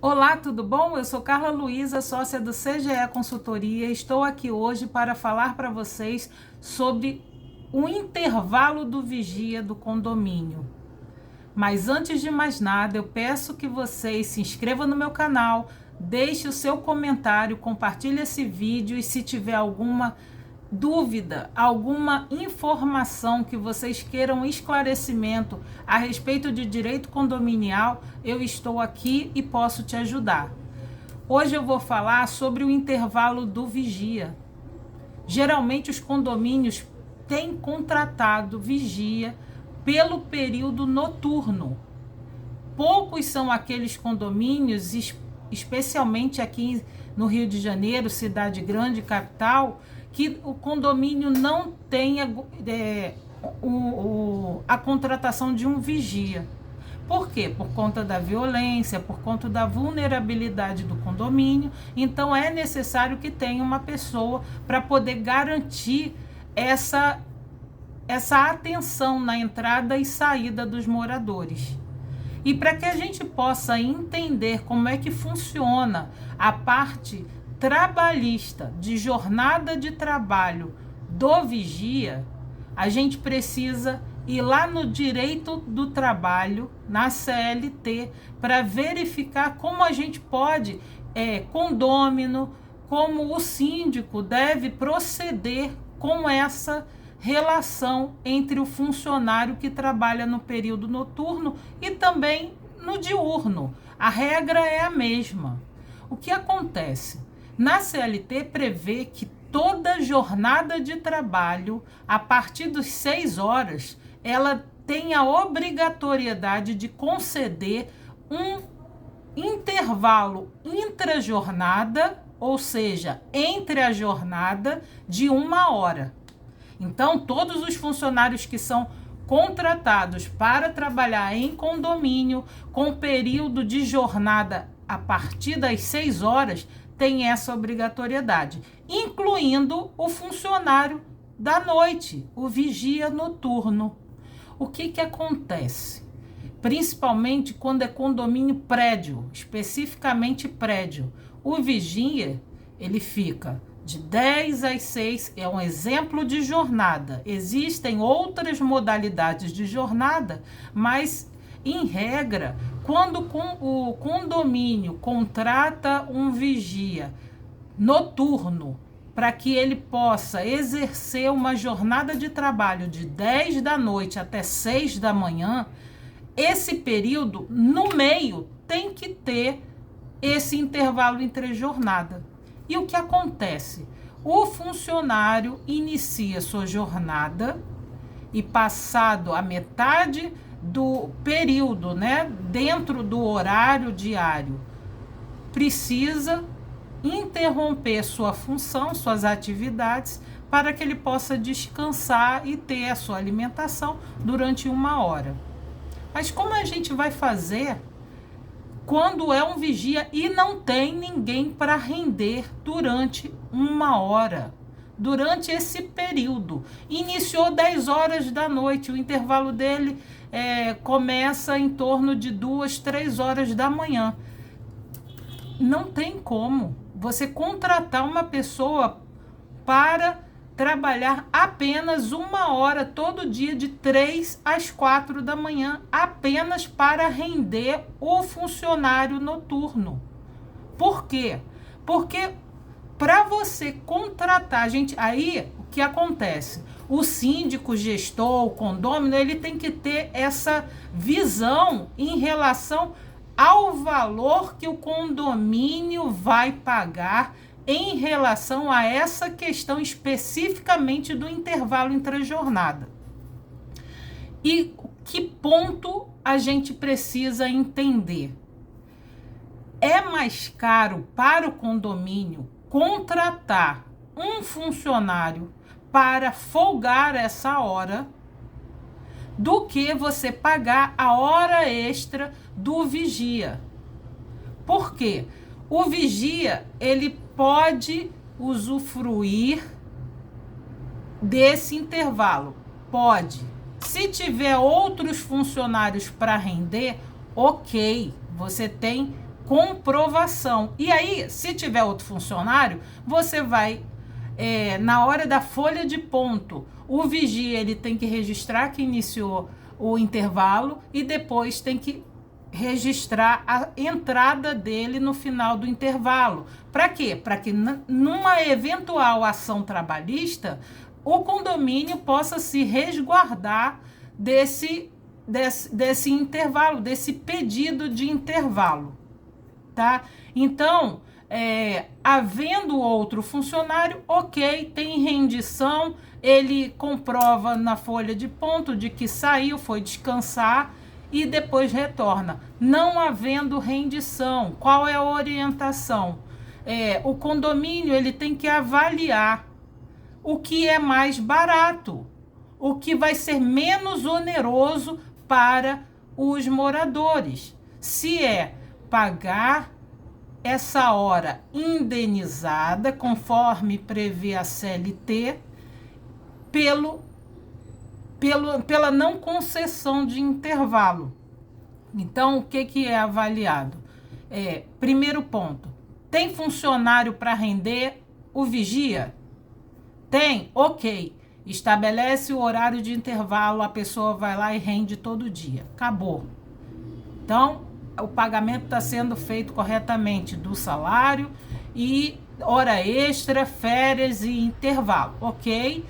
Olá, tudo bom? Eu sou Carla Luiza, sócia do CGE Consultoria. Estou aqui hoje para falar para vocês sobre o intervalo do vigia do condomínio. Mas antes de mais nada, eu peço que vocês se inscrevam no meu canal, deixe o seu comentário, compartilhe esse vídeo e se tiver alguma dúvida, alguma informação que vocês queiram esclarecimento a respeito de direito condominial, eu estou aqui e posso te ajudar. Hoje eu vou falar sobre o intervalo do vigia. Geralmente os condomínios têm contratado vigia pelo período noturno. Poucos são aqueles condomínios, especialmente aqui no Rio de Janeiro, cidade grande, capital, que o condomínio não tenha a contratação de um vigia. Por quê? Por conta da violência, por conta da vulnerabilidade do condomínio. Então é necessário que tenha uma pessoa para poder garantir essa atenção na entrada e saída dos moradores. E para que a gente possa entender como é que funciona a parte trabalhista, de jornada de trabalho do vigia, a gente precisa ir lá no direito do trabalho, na CLT, para verificar como a gente pode, condômino, como o síndico deve proceder com essa relação entre o funcionário que trabalha no período noturno e também no diurno. A regra é a mesma. O que acontece? Na CLT prevê que toda jornada de trabalho, a partir das 6 horas, ela tem a obrigatoriedade de conceder um intervalo intrajornada, ou seja, entre a jornada, de 1 hora. Então, todos os funcionários que são contratados para trabalhar em condomínio com período de jornada a partir das 6 horas têm essa obrigatoriedade, incluindo o funcionário da noite, o vigia noturno. O que acontece? Principalmente quando é condomínio prédio, especificamente prédio. O vigia, ele fica de 10 às 6, é um exemplo de jornada. Existem outras modalidades de jornada, mas, em regra, quando o condomínio contrata um vigia noturno para que ele possa exercer uma jornada de trabalho de 10 da noite até 6 da manhã, esse período, no meio, tem que ter esse intervalo entre jornada. E o que acontece? O funcionário inicia sua jornada e, passado a metade do período, dentro do horário diário, precisa interromper sua função, suas atividades, para que ele possa descansar e ter a sua alimentação durante 1 hora. Mas como a gente vai fazer quando é um vigia e não tem ninguém para render durante 1 hora? Durante esse período, iniciou 10 horas da noite, o intervalo dele começa em torno de 2, 3 horas da manhã. Não tem como você contratar uma pessoa para trabalhar apenas 1 hora todo dia, de 3 às 4 da manhã, apenas para render o funcionário noturno. Por quê? Porque para você contratar aí o que acontece? O síndico, o gestor, o condômino, ele tem que ter essa visão em relação ao valor que o condomínio vai pagar em relação a essa questão especificamente do intervalo intrajornada. E que ponto a gente precisa entender? É mais caro para o condomínio contratar um funcionário para folgar essa hora do que você pagar a hora extra do vigia. Por quê? O vigia, ele pode usufruir desse intervalo. Pode. Se tiver outros funcionários para render, ok, você tem comprovação. E aí, se tiver outro funcionário, você vai, na hora da folha de ponto, o vigia ele tem que registrar que iniciou o intervalo e depois tem que registrar a entrada dele no final do intervalo. Para quê? Para que numa eventual ação trabalhista, o condomínio possa se resguardar desse intervalo, desse pedido de intervalo, tá? Então, havendo outro funcionário, ok, tem rendição, ele comprova na folha de ponto de que saiu, foi descansar e depois retorna. Não havendo rendição, qual é a orientação? O condomínio ele tem que avaliar o que é mais barato, o que vai ser menos oneroso para os moradores. Se é pagar essa hora indenizada, conforme prevê a CLT, pela não concessão de intervalo. Então, o que é avaliado? Primeiro ponto, tem funcionário para render o vigia? Tem? Ok. Estabelece o horário de intervalo, a pessoa vai lá e rende todo dia. Acabou. Então, o pagamento está sendo feito corretamente do salário e hora extra, férias e intervalo. Ok?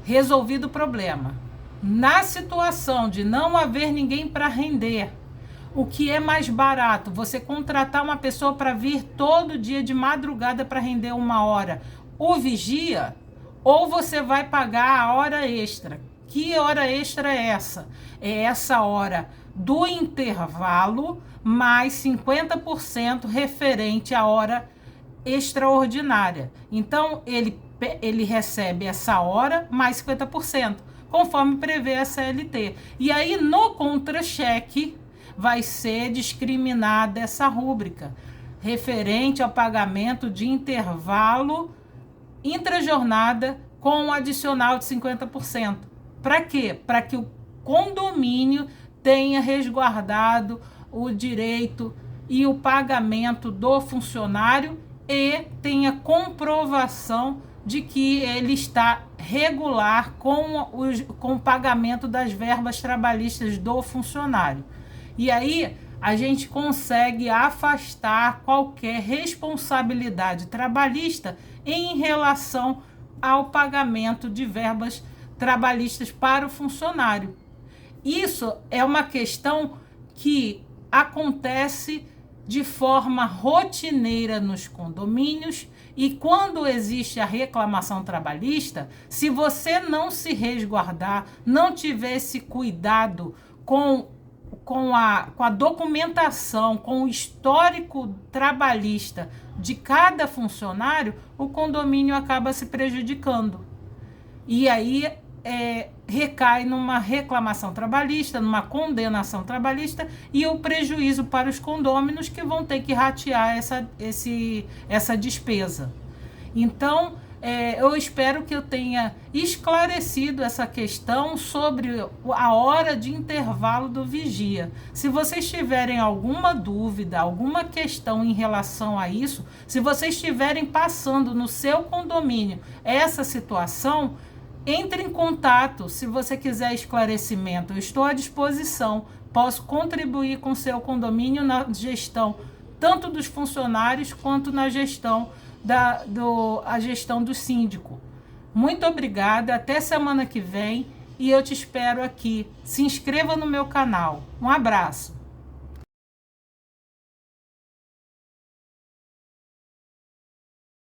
Resolvido o problema. Na situação de não haver ninguém para render, o que é mais barato? Você contratar uma pessoa para vir todo dia de madrugada para render 1 hora, o vigia, ou você vai pagar a hora extra? Que hora extra é essa? É essa hora do intervalo mais 50% referente à hora extraordinária. Então, ele recebe essa hora mais 50%, conforme prevê a CLT. E aí, no contra-cheque, vai ser discriminada essa rúbrica, referente ao pagamento de intervalo intrajornada com um adicional de 50%. Para quê? Para que o condomínio tenha resguardado o direito e o pagamento do funcionário e tenha comprovação de que ele está regular com o pagamento das verbas trabalhistas do funcionário. E aí a gente consegue afastar qualquer responsabilidade trabalhista em relação ao pagamento de verbas trabalhistas para o funcionário. Isso é uma questão que acontece de forma rotineira nos condomínios, e quando existe a reclamação trabalhista, se você não se resguardar, não tiver esse cuidado com a documentação, com o histórico trabalhista de cada funcionário, o condomínio acaba se prejudicando. E aí recai numa reclamação trabalhista, numa condenação trabalhista e o prejuízo para os condôminos que vão ter que ratear essa despesa. Então, eu espero que eu tenha esclarecido essa questão sobre a hora de intervalo do vigia. Se vocês tiverem alguma dúvida, alguma questão em relação a isso, se vocês estiverem passando no seu condomínio essa situação, entre em contato. Se você quiser esclarecimento, eu estou à disposição. Posso contribuir com o seu condomínio na gestão tanto dos funcionários quanto na gestão a gestão do síndico. Muito obrigada, até semana que vem e eu te espero aqui. Se inscreva no meu canal. Um abraço.